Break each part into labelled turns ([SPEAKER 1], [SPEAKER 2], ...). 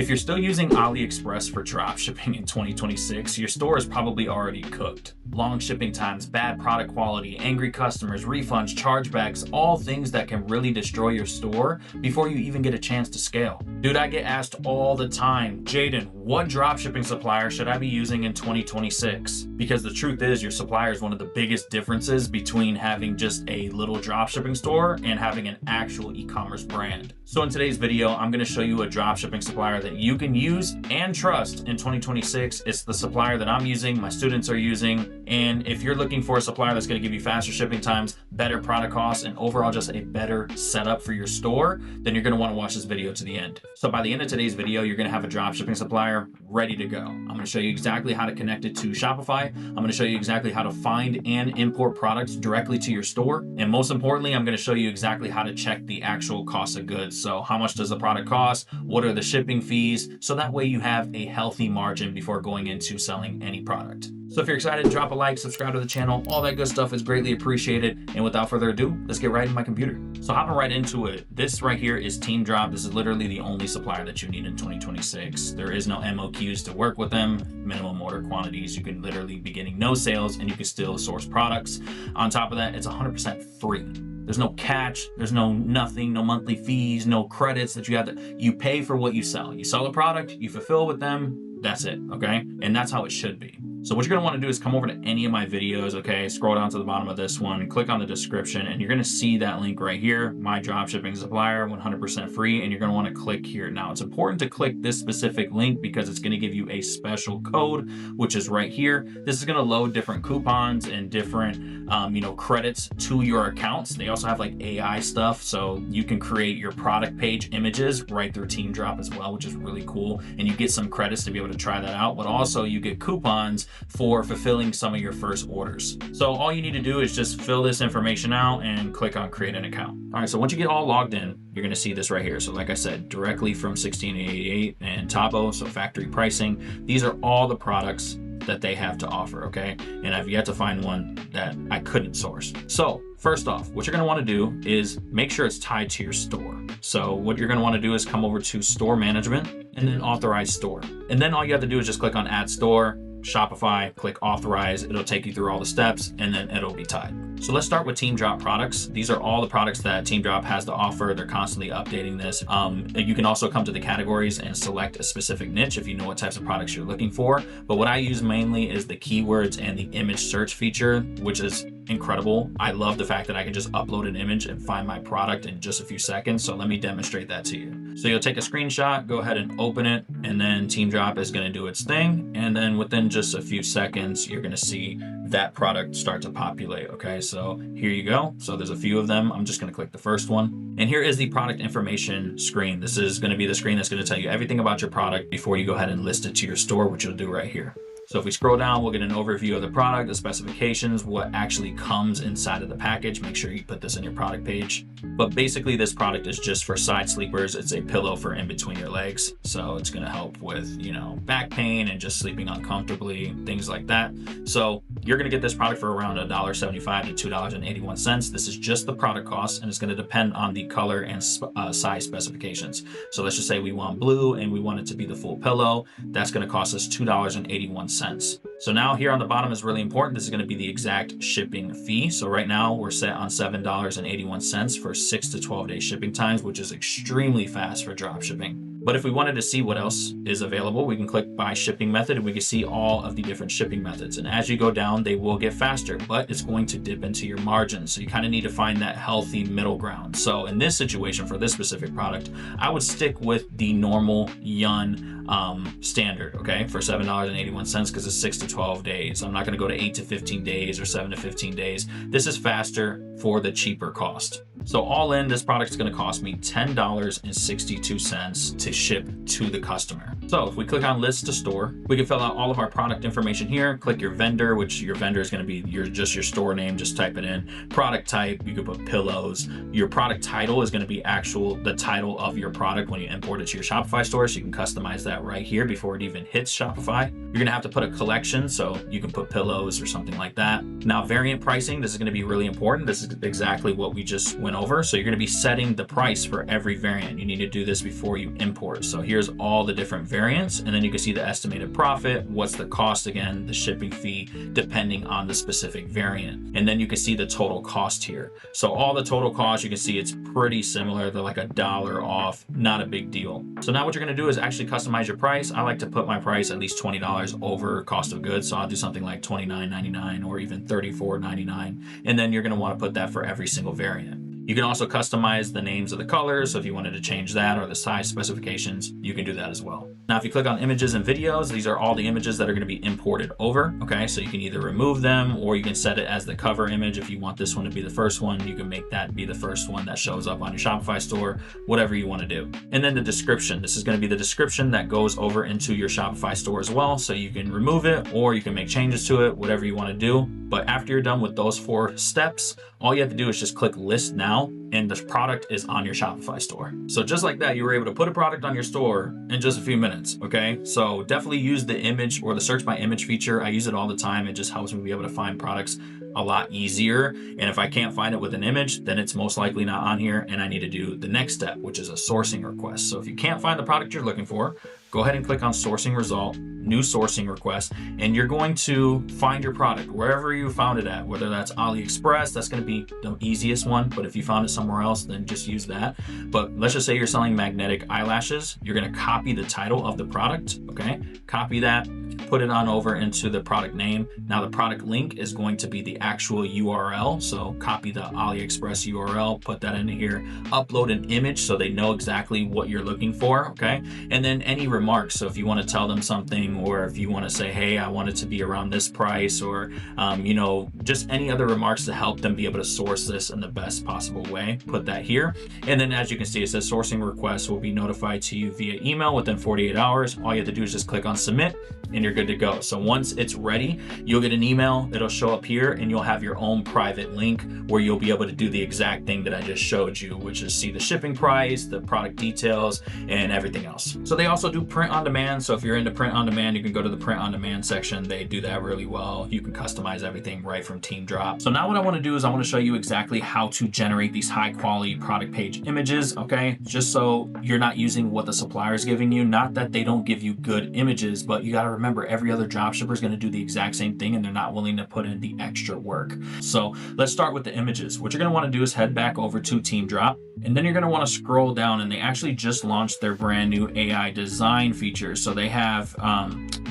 [SPEAKER 1] If you're still using AliExpress for dropshipping in 2026, your store is probably already cooked. Long shipping times, bad product quality, angry customers, refunds, chargebacks, all things that can really destroy your store before you even get a chance to scale. Dude, I get asked all the time, Jaden, what dropshipping supplier should I be using in 2026? Because the truth is, your supplier is one of the biggest differences between having just a little dropshipping store and having an actual e-commerce brand. So in today's video, I'm going to show you a dropshipping supplier that you can use and trust in 2026. It's the supplier that I'm using, my students are using. And if you're looking for a supplier that's going to give you faster shipping times, better product costs, and overall just a better setup for your store, then you're going to want to watch this video to the end. So by the end of today's video, you're going to have a dropshipping supplier ready to go. I'm going to show you exactly how to connect it to Shopify. I'm going to show you exactly how to find and import products directly to your store. And most importantly, I'm going to show you exactly how to check the actual cost of goods. So how much does the product cost? What are the shipping fees? So that way you have a healthy margin before going into selling any product. So if you're excited, drop a like, subscribe to the channel, all that good stuff is greatly appreciated. And without further ado, let's get right in my computer. So hopping right into it, this right here is TeemDrop. This is literally the only supplier that you need in 2026. There is no MOQs to work with them, minimum order quantities. You can literally be getting no sales and you can still source products. On top of that, it's 100% free. There's no catch, there's no nothing, no monthly fees, no credits that you have to, you pay for what you sell. You sell a product, you fulfill with them, that's it, okay? And that's how it should be. So what you're gonna wanna do is come over to any of my videos, okay? Scroll down to the bottom of this one, click on the description, and you're gonna see that link right here, my dropshipping supplier, 100% free, and you're gonna wanna click here. Now, it's important to click this specific link because it's gonna give you a special code, which is right here. This is gonna load different coupons and different credits to your accounts. They also have like AI stuff, so you can create your product page images right through TeemDrop as well, which is really cool. And you get some credits to be able to try that out, but also you get coupons for fulfilling some of your first orders. So all you need to do is just fill this information out and click on create an account. All right, so once you get all logged in, you're gonna see this right here. So like I said, directly from 1688 and Tabo, so factory pricing. These are all the products that they have to offer, okay? And I've yet to find one that I couldn't source. So first off, what you're gonna wanna do is make sure it's tied to your store. So what you're gonna wanna do is come over to store management and then authorize store. And then all you have to do is just click on add store, Shopify, click authorize, it'll take you through all the steps and then it'll be tied. So let's start with TeemDrop products. These are all the products that TeemDrop has to offer. They're constantly updating this. You can also come to the categories and select a specific niche if you know what types of products you're looking for. But what I use mainly is the keywords and the image search feature, which is incredible. I love the fact that I can just upload an image and find my product in just a few seconds. So let me demonstrate that to you. So you'll take a screenshot, go ahead and open it, and then TeemDrop is going to do its thing. And then within just a few seconds, you're going to see that product start to populate. Okay, so here you go. So there's a few of them. I'm just going to click the first one. And here is the product information screen. This is going to be the screen that's going to tell you everything about your product before you go ahead and list it to your store, which you'll do right here. So if we scroll down, we'll get an overview of the product, the specifications, what actually comes inside of the package. Make sure you put this in your product page. But basically this product is just for side sleepers. It's a pillow for in between your legs. So it's gonna help with, back pain and just sleeping uncomfortably, things like that. So you're gonna get this product for around $1.75 to $2.81. This is just the product cost and it's gonna depend on the color and size specifications. So let's just say we want blue and we want it to be the full pillow. That's gonna cost us $2.81. So now here on the bottom is really important. This is going to be the exact shipping fee. So right now we're set on $7.81 for 6 to 12 day shipping times, which is extremely fast for drop shipping. But if we wanted to see what else is available, we can click by shipping method and we can see all of the different shipping methods. And as you go down, they will get faster, but it's going to dip into your margins. So you kind of need to find that healthy middle ground. So in this situation, for this specific product, I would stick with the normal Yun standard, okay, for $7.81 because it's 6 to 12 days. I'm not going to go to 8 to 15 days or 7 to 15 days. This is faster for the cheaper cost. So all in, this product is going to cost me $10.62 to ship to the customer. So if we click on list to store, we can fill out all of our product information here. Click your vendor, which your vendor is going to be just your store name. Just type it in. Product type, you could put pillows. Your product title is going to be the title of your product when you import it to your Shopify store. So you can customize that right here before it even hits Shopify. You're going to have to put a collection, so you can put pillows or something like that. Now, variant pricing, this is going to be really important. This is exactly what we just went went over. So you're going to be setting the price for every variant. You need to do this before you import. So here's all the different variants, and then you can see the estimated profit, what's the cost again, the shipping fee, depending on the specific variant. And then you can see the total cost here. So all the total cost, you can see it's pretty similar. They're like $1 off, not a big deal. So now what you're going to do is actually customize your price. I like to put my price at least $20 over cost of goods. So I'll do something like $29.99 or even $34.99. And then you're going to want to put that for every single variant. You can also customize the names of the colors. So if you wanted to change that or the size specifications, you can do that as well. Now, if you click on images and videos, these are all the images that are going to be imported over. Okay, so you can either remove them or you can set it as the cover image. If you want this one to be the first one, you can make that be the first one that shows up on your Shopify store, whatever you want to do. And then the description. This is going to be the description that goes over into your Shopify store as well. So you can remove it or you can make changes to it, whatever you want to do. But after you're done with those 4 steps, all you have to do is just click list now and the product is on your Shopify store. So just like that, you were able to put a product on your store in just a few minutes, okay? So definitely use the image or the search by image feature. I use it all the time. It just helps me be able to find products a lot easier. And if I can't find it with an image, then it's most likely not on here and I need to do the next step, which is a sourcing request. So if you can't find the product you're looking for, go ahead and click on sourcing result, new sourcing request, and you're going to find your product wherever you found it at, whether that's AliExpress, that's going to be the easiest one. But if you found it somewhere else, then just use that. But let's just say you're selling magnetic eyelashes. You're going to copy the title of the product. Okay. Copy that, put it on over into the product name. Now the product link is going to be the actual URL. So copy the AliExpress URL, put that into here, upload an image so they know exactly what you're looking for. Okay. And then any remarks. So if you want to tell them something, or if you want to say, hey, I want it to be around this price, or, just any other remarks to help them be able to source this in the best possible way, put that here. And then as you can see, it says sourcing requests will be notified to you via email within 48 hours. All you have to do is just click on submit and you're good to go. So once it's ready, you'll get an email. It'll show up here and you'll have your own private link where you'll be able to do the exact thing that I just showed you, which is see the shipping price, the product details, and everything else. So they also do print on demand. So if you're into print on demand, you can go to the print on demand section. They do that really well. You can customize everything right from TeemDrop. So now what I want to do is I want to show you exactly how to generate these high quality product page images. Okay. Just so you're not using what the supplier is giving you. Not that they don't give you good images, but you got to remember every other dropshipper is going to do the exact same thing and they're not willing to put in the extra work. So let's start with the images. What you're going to want to do is head back over to TeemDrop, and then you're going to want to scroll down, and they actually just launched their brand new AI design features. So they have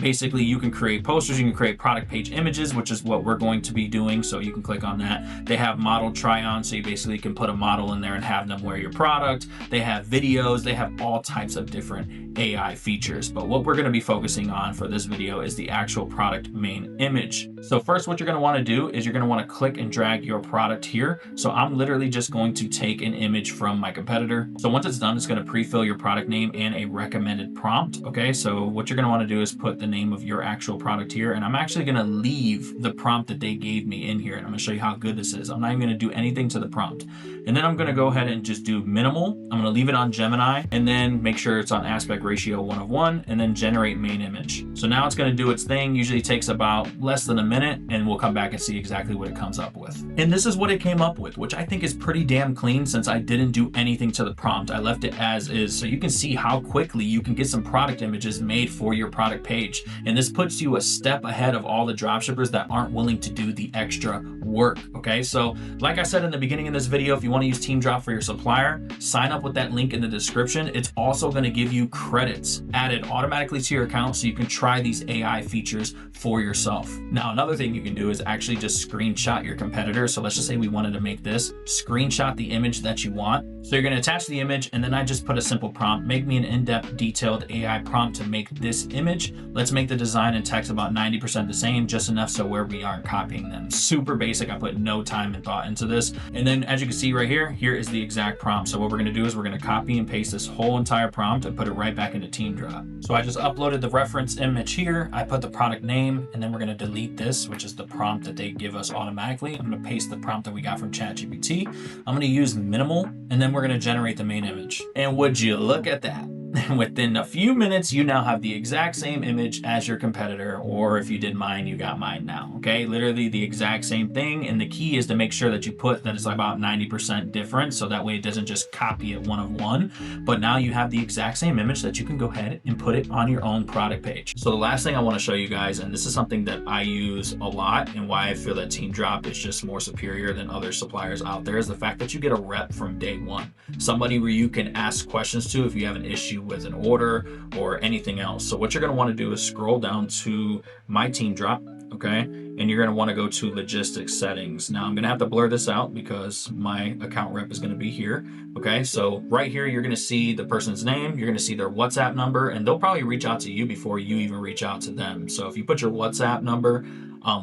[SPEAKER 1] basically you can create posters, you can create product page images, which is what we're going to be doing. So you can click on that. They have model try on. So you basically can put a model in there and have them wear your product. They have videos. They have all types of different AI features. But what we're going to be focusing on for this video is the actual product main image. So first, what you're going to want to do is you're going to want to click and drag your product here. So I'm literally just going to take an image from my competitor. So once it's done, it's going to pre-fill your product name and a recommended prompt. Okay. So what you're going to want to do is put the name of your actual product here. And I'm actually going to leave the prompt that they gave me in here. And I'm going to show you how good this is. I'm not even going to do anything to the prompt. And then I'm going to go ahead and just do minimal. I'm going to leave it on Gemini and then make sure it's on aspect ratio 1:1 and then generate main image. So now it's going to do its thing. Usually takes about less than a minute and we'll come back and see exactly what it comes up with. And this is what it came up with, which I think is pretty damn clean since I didn't do anything to the prompt. I left it as is. So you can see how quickly you can get some product images made for your product page. And this puts you a step ahead of all the dropshippers that aren't willing to do the extra work. Okay. So like I said in the beginning of this video, if you want to use TeemDrop for your supplier, sign up with that link in the description. It's also going to give you credits added automatically to your account so you can try these AI features for yourself. Now, another thing you can do is actually just screenshot your competitor. So let's just say we wanted to make this, screenshot the image that you want. So you're going to attach the image and then I just put a simple prompt, make me an in-depth detailed AI prompt to make this image. Let's make the design and text about 90% the same, just enough so where we aren't copying them. Super basic. I put no time and thought into this. And then as you can see right here is the exact prompt. So what we're going to do is we're going to copy and paste this whole entire prompt and put it right back into TeemDrop. So I just uploaded the reference image here. I put the product name and then we're going to delete this, which is the prompt that they give us automatically. I'm going to paste the prompt that we got from ChatGPT. I'm going to use minimal and then we're going to generate the main image. And would you look at that? And within a few minutes, you now have the exact same image as your competitor, or if you did mine, you got mine now, okay? Literally the exact same thing, and the key is to make sure that you put that it's about 90% different, so that way it doesn't just copy it one of one, but now you have the exact same image that you can go ahead and put it on your own product page. So the last thing I wanna show you guys, and this is something that I use a lot and why I feel that TeemDrop is just more superior than other suppliers out there, is the fact that you get a rep from day one. Somebody where you can ask questions to if you have an issue with an order or anything else. So what you're going to want to do is scroll down to my TeemDrop, okay? And you're going to want to go to logistics settings. Now I'm going to have to blur this out because my account rep is going to be here, okay? So right here, you're going to see the person's name, you're going to see their WhatsApp number, and they'll probably reach out to you before you even reach out to them. So if you put your WhatsApp number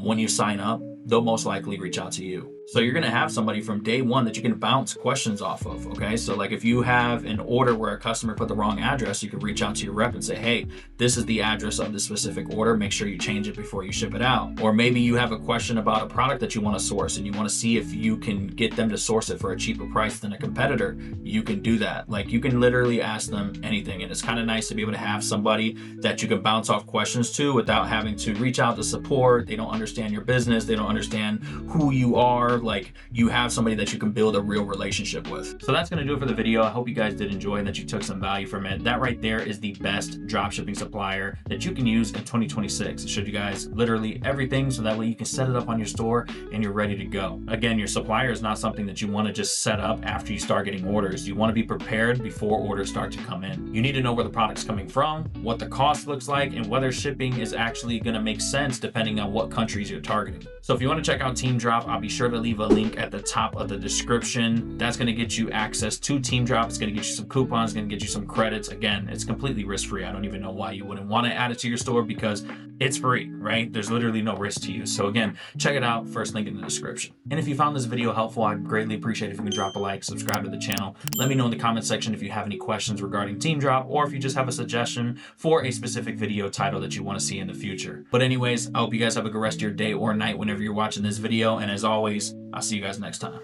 [SPEAKER 1] when you sign up, they'll most likely reach out to you. So you're gonna have somebody from day one that you can bounce questions off of, okay? So like if you have an order where a customer put the wrong address, you can reach out to your rep and say, hey, this is the address of the specific order, make sure you change it before you ship it out. Or maybe you have a question about a product that you wanna source and you wanna see if you can get them to source it for a cheaper price than a competitor. You can do that. Like you can literally ask them anything, and it's kind of nice to be able to have somebody that you can bounce off questions to without having to reach out to support. They don't understand your business, they don't understand who you are. Like you have somebody that you can build a real relationship with. So that's going to do it for the video. I hope you guys did enjoy and that you took some value from it. That right there is the best dropshipping supplier that you can use in 2026. It showed you guys literally everything, so that way you can set it up on your store and you're ready to go. Again, your supplier is not something that you want to just set up after you start getting orders. You want to be prepared before orders start to come in. You need to know where the product's coming from, what the cost looks like, and whether shipping is actually going to make sense depending on what countries you're targeting. So if you want to check out TeemDrop, I'll be sure to leave a link at the top of the description. That's going to get you access to TeemDrop. It's going to get you some coupons, going to get you some credits. Again, it's completely risk-free. I don't even know why you wouldn't want to add it to your store because it's free, right? There's literally no risk to you. So again, check it out. First link in the description. And if you found this video helpful, I'd greatly appreciate it if you can drop a like, subscribe to the channel. Let me know in the comment section if you have any questions regarding TeemDrop, or if you just have a suggestion for a specific video title that you want to see in the future. But anyways, I hope you guys have a good rest of your day or night whenever you're watching this video. And as always, I'll see you guys next time.